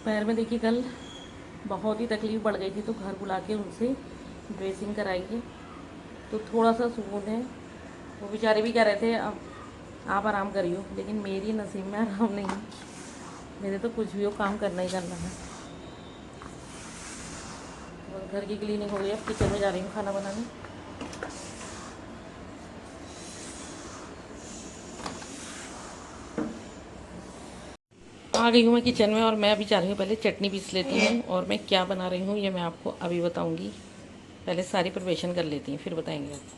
पैर में देखिए कल बहुत ही तकलीफ़ बढ़ गई थी, तो घर बुला के उनसे ड्रेसिंग कराई है, तो थोड़ा सा सुकून है। वो बेचारे भी कह रहे थे अब आप आराम करियो, लेकिन मेरी नसीब में आराम नहीं है। मेरे तो कुछ भी हो काम करना ही करना है। बस घर की क्लीनिंग हो गई, अब किचन में जा रही हूँ खाना बनाने। आ गई हूँ मैं किचन में, और मैं अभी जा रही हूँ पहले चटनी पीस लेती हूँ, और मैं क्या बना रही हूँ ये मैं आपको अभी बताऊँगी। पहले सारी प्रिपरेशन कर लेती हैं, फिर बताएंगे आपको।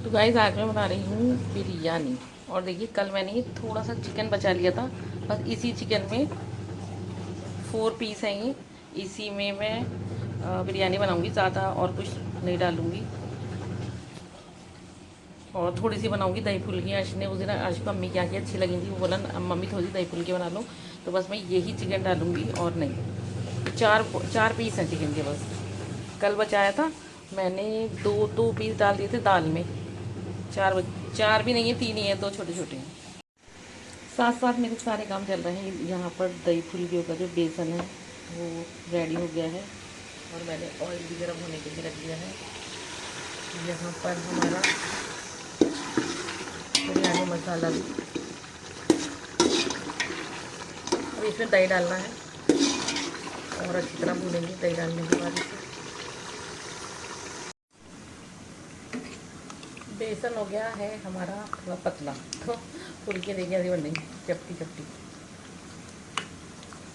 तो गाइस आज मैं बना रही हूँ बिरयानी। और देखिए कल मैंने थोड़ा सा चिकन बचा लिया था, बस इसी चिकन में 4 पीस हैं ये, इसी में मैं बिरयानी बनाऊँगी, ज़्यादा और कुछ नहीं डालूँगी। और थोड़ी सी बनाऊँगी दही फुल्की। अर्श ने उस दिन, अर्श को अम्मी क्या अच्छी लगी थी, वो बोला मम्मी थोड़ी सी दही फुल्की बना लो, तो बस मैं यही चिकन डालूँगी और नहीं। चार चार पीस हैं चिकन के बस। कल बचाया था मैंने, दो दो पीस डाल दिए थे दाल में। चार भी नहीं है, 3 ही है, 2 छोटे छोटे हैं। साथ साथ मेरे सारे काम चल रहे हैं। यहाँ पर दही फुल्कियों का जो बेसन है वो रेडी हो गया है, और मैंने ऑयल भी गर्म होने के लिए रख दिया है। यहाँ पर हमारा बिरयानी मसाला भी, अब इसमें दही डालना है और अच्छी तरह भूनेंगे दही डालने के बाद इसे। बेसन हो गया है हमारा थोड़ा पतला, तो फुल्के देखिए ऐसी बनेंगी, चपटी चपटी,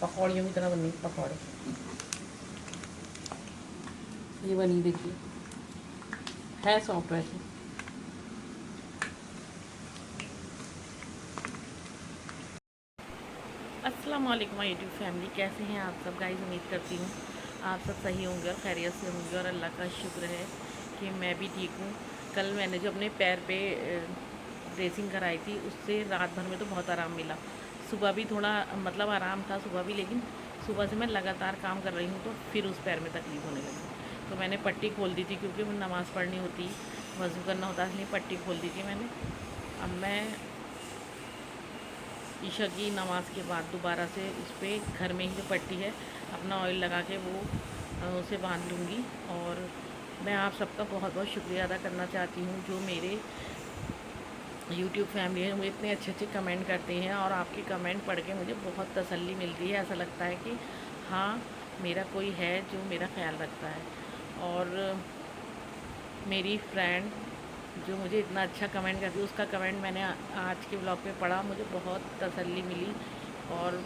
पकौड़ियों की तरह बनेंगी पकौड़े। ये बनी देखिए, है सॉफ्ट वैसे। अस्सलाम वालेकुम माय यूट्यूब फैमिली, कैसे हैं आप सब गाइस। उम्मीद करती हूँ आप सब सही होंगे और खैरियत से होंगे, और अल्लाह का शुक्र है कि मैं भी ठीक हूँ। कल मैंने जो अपने पैर पे ड्रेसिंग कराई थी, उससे रात भर में तो बहुत आराम मिला। सुबह भी थोड़ा मतलब आराम था सुबह भी, लेकिन सुबह से मैं लगातार काम कर रही हूँ तो फिर उस पैर में तकलीफ़ होने लगी। तो मैंने पट्टी खोल दी थी, क्योंकि मुझे नमाज़ पढ़नी होती, वज़ू करना होता, इसलिए पट्टी खोल दी थी मैंने। अब मैं ईशा की नमाज़ के बाद दोबारा से उस पर घर में ही जो पट्टी है अपना ऑयल लगा के वो उसे बांध लूँगी। और मैं आप सबका बहुत बहुत शुक्रिया अदा करना चाहती हूँ, जो मेरे यूट्यूब फैमिली है, मुझे इतने अच्छे अच्छे कमेंट करते हैं, और आपके कमेंट पढ़ के मुझे बहुत तसल्ली मिलती है। ऐसा लगता है कि हाँ, मेरा कोई है जो मेरा ख्याल रखता है। और मेरी फ्रेंड जो मुझे इतना अच्छा कमेंट करती है, उसका कमेंट मैंने आज के ब्लॉग पे पढ़ा, मुझे बहुत तसल्ली मिली। और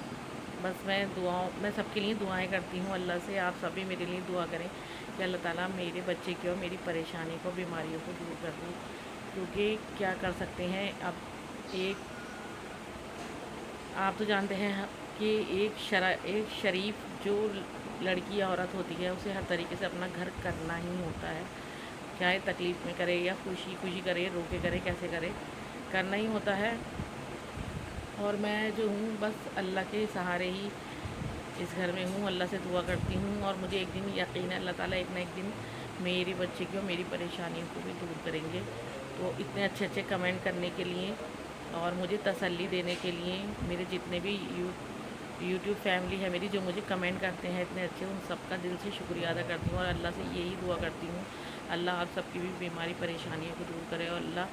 बस मैं सबके लिए दुआएं करती हूँ अल्लाह से। आप सभी मेरे लिए दुआ करें कि अल्लाह ताला मेरे बच्चे की और मेरी परेशानी को, बीमारियों को दूर कर दूँ, क्योंकि क्या कर सकते हैं। अब एक आप तो जानते हैं कि एक शरीफ जो लड़की या औरत होती है, उसे हर तरीके से अपना घर करना ही होता है, चाहे तकलीफ़ में करे या खुशी खुशी करे, रो के करे, कैसे करे, करना ही होता है। और मैं जो हूँ बस अल्लाह के सहारे ही इस घर में हूँ, अल्लाह से दुआ करती हूँ, और मुझे एक दिन यकीन है अल्लाह ताला एक ना एक दिन मेरे बच्चे की और मेरी परेशानियों को भी दूर करेंगे। तो इतने अच्छे अच्छे कमेंट करने के लिए और मुझे तसल्ली देने के लिए, मेरे जितने भी यूट्यूब फैमिली है मेरी, जो मुझे कमेंट करते हैं इतने अच्छे, उन सबका दिल से शुक्रिया अदा करती हूँ, और अल्लाह से यही दुआ करती हूँ अल्लाह आप सबकी भी बीमारी परेशानियों को दूर करे, और अल्लाह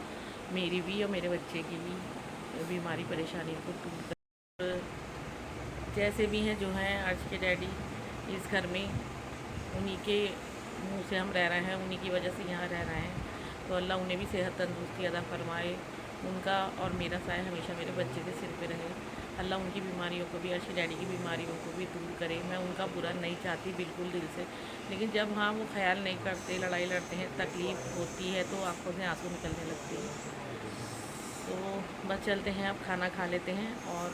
मेरी भी और मेरे बच्चे की भी बीमारी परेशानियों को दूर करे। जैसे भी हैं जो हैं आज के डैडी इस घर में, उन्हीं के मुँह से हम रह रहे हैं, उन्हीं की वजह से यहाँ रह रहे हैं, तो अल्लाह उन्हें भी सेहत तंदुरुस्ती अदा फरमाए। उनका और मेरा साया हमेशा मेरे बच्चे के सिर पे रहे। अल्लाह उनकी बीमारियों को भी, अर्शी डैडी की बीमारियों को भी दूर करे। मैं उनका बुरा नहीं चाहती बिल्कुल दिल से, लेकिन जब हाँ वो ख्याल नहीं करते, लड़ाई लड़ते हैं, तकलीफ़ होती है, तो आंखों से आंसू निकलने लगते हैं। तो बस चलते हैं, अब खाना खा लेते हैं, और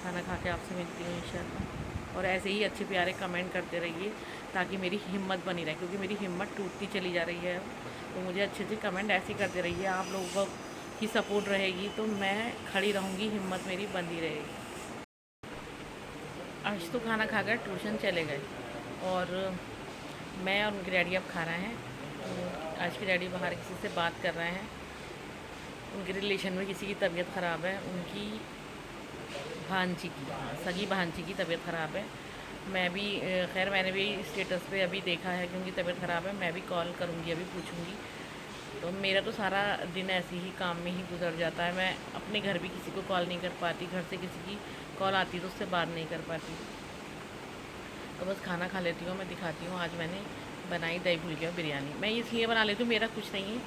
खाना खा के आपसे मिलती हूँ इंशाल्लाह। और ऐसे ही अच्छे प्यारे कमेंट करते रहिए ताकि मेरी हिम्मत बनी रहे, क्योंकि मेरी हिम्मत टूटती चली जा रही है। तो मुझे अच्छे अच्छे कमेंट ऐसे करते रहिए, आप लोगों की सपोर्ट रहेगी तो मैं खड़ी रहूँगी, हिम्मत मेरी बंदी रहेगी। आज तो खाना खाकर ट्यूशन चले गए, और मैं और उनके डैडी अब खा रहे हैं। आज के डैडी बाहर किसी से बात कर रहे हैं, उनके रिलेशन में किसी की तबीयत ख़राब है, उनकी भांजी की, हाँ, सगी भांजी की तबीयत ख़राब है। मैं भी खैर मैंने भी स्टेटस पे अभी देखा है कि उनकी तबीयत ख़राब है। मैं भी कॉल करूँगी, अभी पूछूँगी। तो मेरा तो सारा दिन ऐसे ही काम में ही गुजर जाता है। मैं अपने घर भी किसी को कॉल नहीं कर पाती, घर से किसी की कॉल आती तो उससे बात नहीं कर पाती। तो बस खाना खा लेती हूँ। मैं दिखाती हूँ, आज मैंने बनाई दही फुल्की और बिरयानी। मैं इसलिए बना लेती हूँ, मेरा कुछ नहीं है,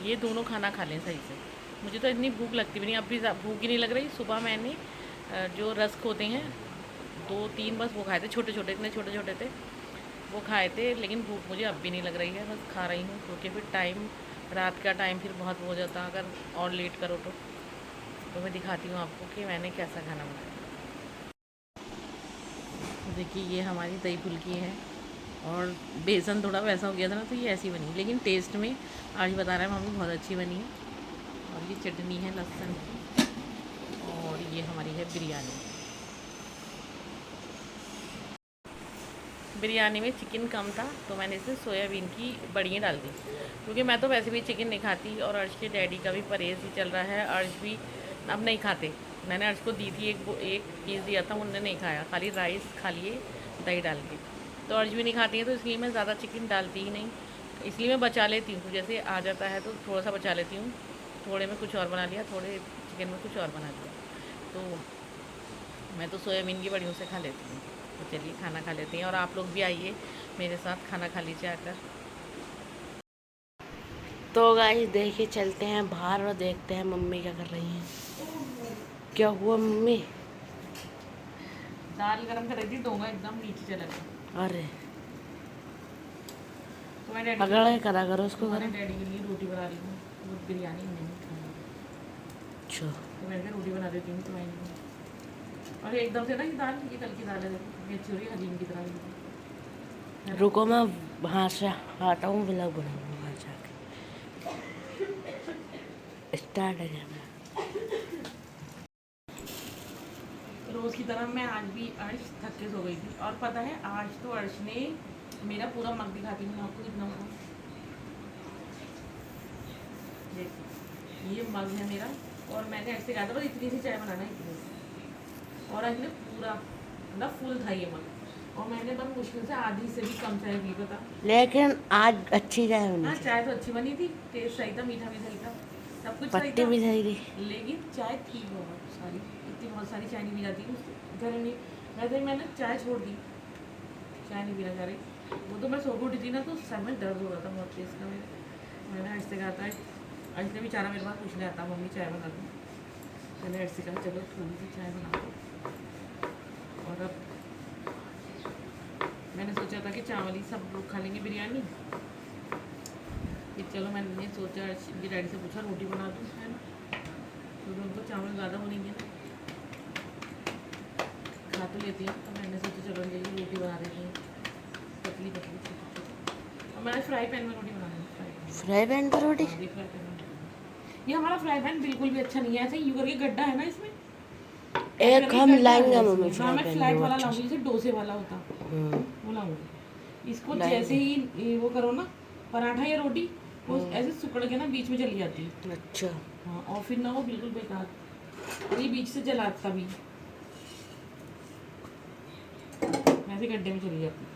ये दोनों खाना खा लें सही से। मुझे तो इतनी भूख लगती भी नहीं, अब भी भूख ही नहीं लग रही। सुबह मैंने जो रस्क होते हैं 2-3 बस वो खाए थे, छोटे छोटे, इतने छोटे छोटे थे, वो खाए थे। लेकिन भूख मुझे अब भी नहीं लग रही है, बस खा रही हूँ क्योंकि फिर टाइम, रात का टाइम फिर बहुत हो जाता अगर और लेट करो तो मैं दिखाती हूँ आपको कि मैंने कैसा खाना बनाया। तो देखिए ये हमारी दही फुल्की है, और बेसन थोड़ा वैसा हो गया था ना तो ये ऐसी बनी, लेकिन टेस्ट में आज बता रहा है मम्मी बहुत अच्छी बनी है। और ये चटनी है लहसुन की, और ये हमारी है बिरयानी। बिरयानी में चिकन कम था तो मैंने इसमें सोयाबीन की बड़ियाँ डाल दी, क्योंकि मैं तो वैसे भी चिकन नहीं खाती और अर्श के डैडी का भी परहेज़ ही चल रहा है। अर्श भी अब नहीं खाते। मैंने अर्श को दी थी, एक पीस दिया था, उनने नहीं खाया, खाली राइस खा लिए दही डाल के। तो अर्श भी नहीं खाती है, तो इसलिए मैं ज़्यादा चिकन डालती ही नहीं, इसलिए मैं बचा लेती हूँ। जैसे आ जाता है तो थोड़ा सा बचा लेती हूँ, थोड़े में कुछ और बना लिया, थोड़े चिकन में कुछ और बना लिया। तो मैं तो सोयाबीन की बड़ियों से खा लेती हूँ। तो चलिए खाना खा लेते हैं, और आप लोग भी आइए मेरे साथ, खाना खा लीजिए आकर। तो गाइस देखिए चलते हैं बाहर और देखते हैं मम्मी क्या कर रही हैं। क्या हुआ मम्मी? दाल गरम कर रही थी, डोंगा एकदम नीचे चला गया। अरे तो मैं डैडी अगर करा करो उसको तुम्हारे गरम। डैडी के लिए रोटी बना रही हूँ, वो बिरयानी नहीं खानी, अच्छा तो मैं क्या रोटी बना देती हूँ तो मैं। और एकदम से ना ये दाल, ये कल की दाल है, देखो ये अच्छी हो रही है, हलीम की तरह है ना? रुको मैं वहाँ से आता हूँ, व्लॉग बनाऊंगा वहाँ जाके। स्टार्ट है कैमरा। रोज़ की तरह मैं आज भी, अर्श थक के सो गई थी, और पता है आज तो अर्श ने मेरा पूरा मग दिखाती हूँ आपको कितना हुआ। देखिए ये मग है मेरा, और मैंने ऐसे कहा था बस इतनी सी चाय बनाना है, इतनी सी, और आज ने पूरा मतलब फुल था ये मग, और मैंने बस मुश्किल से आधी से भी कम चाय पी, पता। लेकिन आज अच्छी चाय बनी हाँ थी। चाय तो अच्छी बनी थी, टेस्ट सही था, मीठा भी सही था, सब कुछ सही पत्ती था, भी सही थी। लेकिन चाय थी बहुत सारी, इतनी बहुत सारी चाय नहीं पी जाती घर में। वैसे मैंने चाय छोड़ दी, चाय नहीं पीना चाह रही। वो तो मैं सो के उठी थी ना, तो सर में दर्द हो रहा था बहुत तेज़ का मेरे। मैंने ऐसे कहा था, ऐसे बेचारा मेरे पास पूछने आता मम्मी चाय बना दूँ, मैंने ऐसे कहा चलो थोड़ी सी चाय बना दो। और अब मैंने सोचा था कि चावल ही सब लोग खा लेंगे बिरयानी, फिर चलो मैंने सोचा इनके डैडी से पूछा रोटी बना दूँ, है ना, क्योंकि उनको चावल ज़्यादा बनेंगे ना, खा तो लेती हैं। तो मैंने सोचा चलो ये रोटी बना देती हूँ, पतली पतली छोटी। और मैंने फ्राई पैन में रोटी बना दी, फ्राई पैन पर रोटी? फ्राई पैन में। ये हमारा फ्राई पैन बिल्कुल भी अच्छा नहीं है, ऐसे यूँ करके गड्ढा है ना इसमें, ऐसे एक करके हम गड्ढा लाएंगे है मम्मी इसमें। हाँ फ्राई मैं पैन फ्लैट वो वाला अच्छा लाऊंगी, सा। जैसे डोसे वाला होता हम्म, वो लाऊंगी। इसको लाएंगे। जैसे ही वो करो ना, पराठा या रोटी, वो ऐसे सिकुड़ के ना बीच में चली जाती है। अच्छा हाँ, और फिर ना वो बिल्कुल बेकार, और ये बीच से जलाता भी, ऐसे गड्ढे में चली जाती है।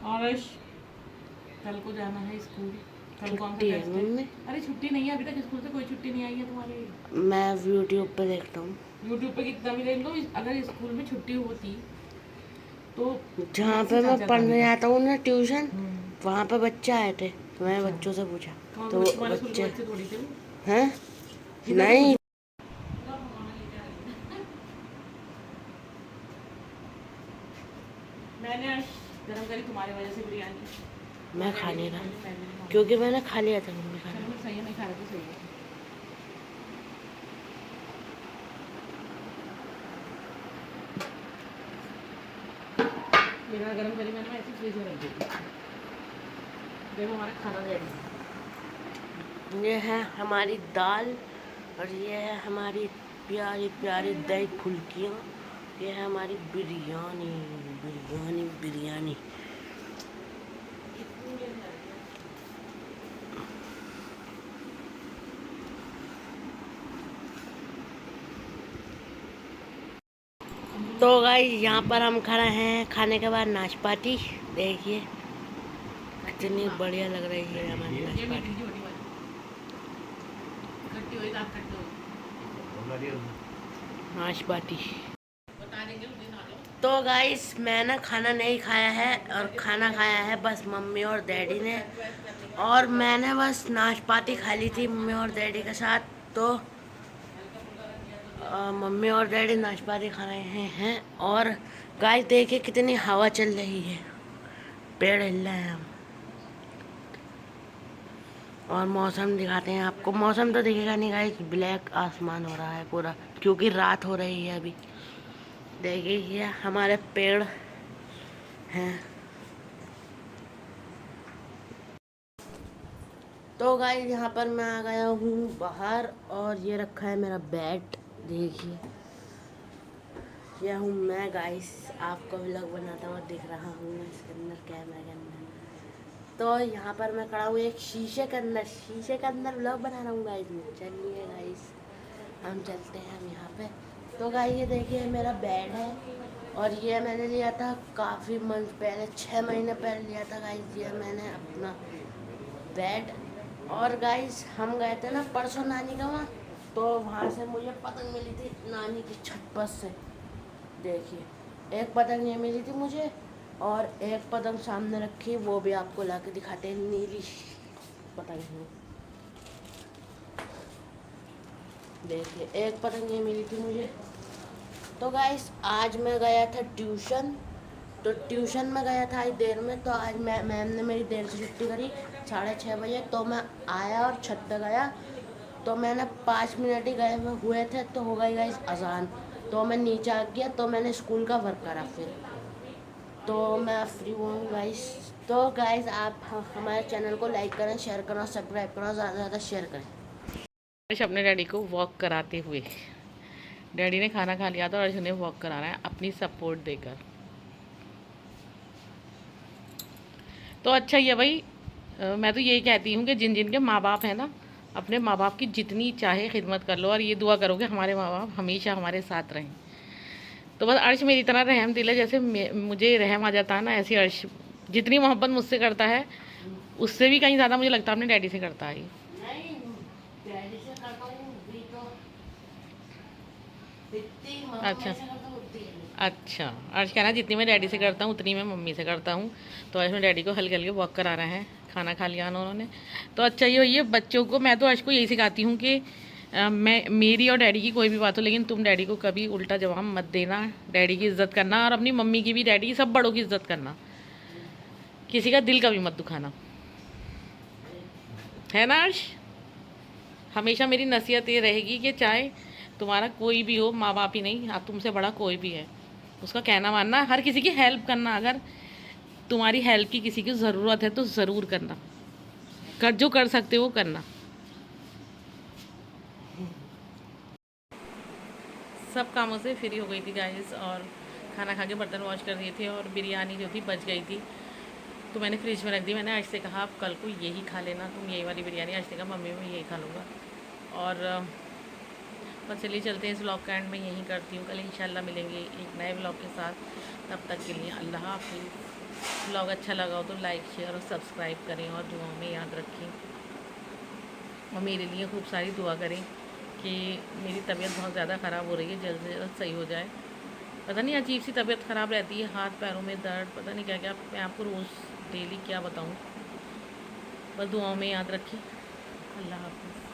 और अर्श, कल को जाना है स्कूल, कल कौन सा छुट्टी है टेस्ट है? मम्मी? अरे छुट्टी नहीं है, अभी तक स्कूल से कोई छुट्टी नहीं आई है तुम्हारे। मैं यूट्यूब पे देखता हूँ। यूट्यूब पे कितना भी देख लो, अगर स्कूल में छुट्टी होती तो जहाँ पे मैसेज आ मैं जाता अभी पढ़ने तक। आता हूँ ना ट्यूशन, वहाँ पे बच्चे आए थे तो मैंने अच्छा, बच्चों से पूछा तो तुम्हारे स्कूल के बच्चे बच्चे थोड़ी थे वो, हैं किधर से नहीं। पूछो। मैंने आज गरम करी तुम्हारी वजह से बिरयानी, मैं खा नहीं रहा मैं भी नहीं खाऊंगी। क्योंकि मैंने खा लिया था मम्मी खाना। चलो सही है, नहीं खा रहे तो सही है। मेरा गरम करी मैंने ऐसे फ्रिज में रख दी थी। देखो हमारा खाना रेडी। ये है हमारी दाल और ये है हमारी प्यारी प्यारी दही फुल्कियाँ। ये है हमारी बिरयानी बिरयानी बिरयानी। तो गाइस यहाँ पर हम खड़े हैं खाने के बाद नाशपाती। देखिए कितनी बढ़िया लग रही है हमारी नाशपाती। नाशपाती। तो गाइस मैंने खाना नहीं खाया है और खाना खाया है बस मम्मी और डैडी ने, और मैंने बस नाशपाती खा ली थी मम्मी और डैडी के साथ। तो मम्मी और डैडी नाशपाती खा रहे हैं और गाइस देखिए कितनी हवा चल रही है, पेड़ हिल रहे हैं हम। और मौसम दिखाते हैं आपको। मौसम तो दिखेगा नहीं गाइस, ब्लैक आसमान हो रहा है पूरा क्योंकि रात हो रही है अभी। देखिए ये हमारे पेड़ हैं। तो गाइस यहाँ पर मैं आ गया हूँ बाहर और ये रखा है मेरा बैट। देखिए यह हूँ मैं गाइस, आपको व्लॉग बनाता हुआ दिख रहा हूँ मैं इसके अंदर, कैमरा के अंदर। तो यहाँ पर मैं खड़ा हूँ एक शीशे के अंदर व्लॉग बना रहा हूँ गाइस। चलिए गाइस हम चलते हैं हम यहाँ पे। तो गाइस ये देखिए मेरा बेड है और ये मैंने लिया था काफ़ी मंथ पहले, 6 महीने पहले लिया था गाइस ये मैंने अपना बेड। और गाइस हम गए थे ना परसों नानी का वहाँ, तो वहाँ से मुझे पतंग मिली थी नानी की छत पर से। देखिए एक पतंग ये मिली थी मुझे और एक पतंग सामने रखी, वो भी आपको ला के दिखाते हैं, नीली पतंग है। देखिए एक पतंग ये मिली थी मुझे। तो गाइस आज मैं गया था ट्यूशन, तो ट्यूशन में गया था आज देर में। तो आज मैम ने मेरी देर से छुट्टी करी 6:30 बजे। तो मैं आया और छत पे गया, तो मैंने 5 मिनट ही गए हुए थे तो हो गई गाइस अजान। तो मैं नीचे आ गया, तो मैंने स्कूल का वर्क करा फिर, तो मैं फ्री हूँ गाइस। तो गाइस आप हमारे चैनल को लाइक करें, शेयर करें और सब्सक्राइब करें, ज़्यादा से ज़्यादा शेयर करें। अपने डैडी को वॉक कराते हुए, डैडी ने खाना खा लिया था और उन्हें वॉक कराना है अपनी सपोर्ट देकर। तो अच्छा ही है भाई। मैं तो यही कहती हूँ कि जिन जिन के माँ बाप हैं ना, अपने माँ बाप की जितनी चाहे खिदमत कर लो और ये दुआ करो कि हमारे माँ बाप हमेशा हमारे साथ रहें। तो बस अर्श मेरी तरह रहम दिल है, जैसे मुझे रहम आ जाता है ना, ऐसी अर्श जितनी मोहब्बत मुझसे करता है उससे भी कहीं ज़्यादा मुझे लगता है अपने डैडी से करता है। अच्छा अच्छा, अर्श कहना जितनी मैं डैडी से करता हूँ उतनी मैं मम्मी से करता हूँ। तो आज मैं डैडी को हल्के हल्के वॉक करा रहे हैं, खाना खा लिया उन्होंने। तो अच्छा ये बच्चों को मैं तो अर्श को यही सिखाती हूँ कि मैं मेरी और डैडी की कोई भी बात हो, लेकिन तुम डैडी को कभी उल्टा जवाब मत देना, डैडी की इज़्ज़त करना और अपनी मम्मी की भी, डैडी की, सब बड़ों की इज़्ज़त करना, किसी का दिल कभी मत दुखाना, है ना अर्श। हमेशा मेरी नसीहत ये रहेगी कि चाहे तुम्हारा कोई भी हो, माँ बाप ही नहीं, हाँ तुमसे बड़ा कोई भी है, उसका कहना मानना, हर किसी की हेल्प करना। अगर तुम्हारी हेल्प की किसी की ज़रूरत है तो ज़रूर करना, जो कर सकते हो वो करना। सब कामों से फ्री हो गई थी गाइस और खाना खा के बर्तन वॉश कर दिए थे और बिरयानी जो थी बच गई थी, तो मैंने फ्रिज में रख दी। मैंने आज से कहा आप कल को यही खा लेना तुम, यही वाली बिरयानी। आज से कहा मम्मी मैं यही खा लूँगा। और बस चलिए चलते हैं, इस व्लॉग का एंड मैं यहीं करती हूँ। कल इंशाल्लाह मिलेंगे एक नए व्लॉग के साथ, तब तक के लिए अल्लाह हाफिज़। व्लॉग अच्छा लगा हो तो लाइक शेयर और सब्सक्राइब करें और दुआओं में याद रखें और मेरे लिए खूब सारी दुआ करें कि मेरी तबीयत बहुत ज़्यादा ख़राब हो रही है, जल्द से जल्द सही हो जाए। पता नहीं अजीब सी तबीयत ख़राब रहती है, हाथ पैरों में दर्द, पता नहीं क्या क्या, मैं आपको रोज़ डेली क्या बताऊँ। बस दुआओं में याद रखें। अल्लाह हाफिज़।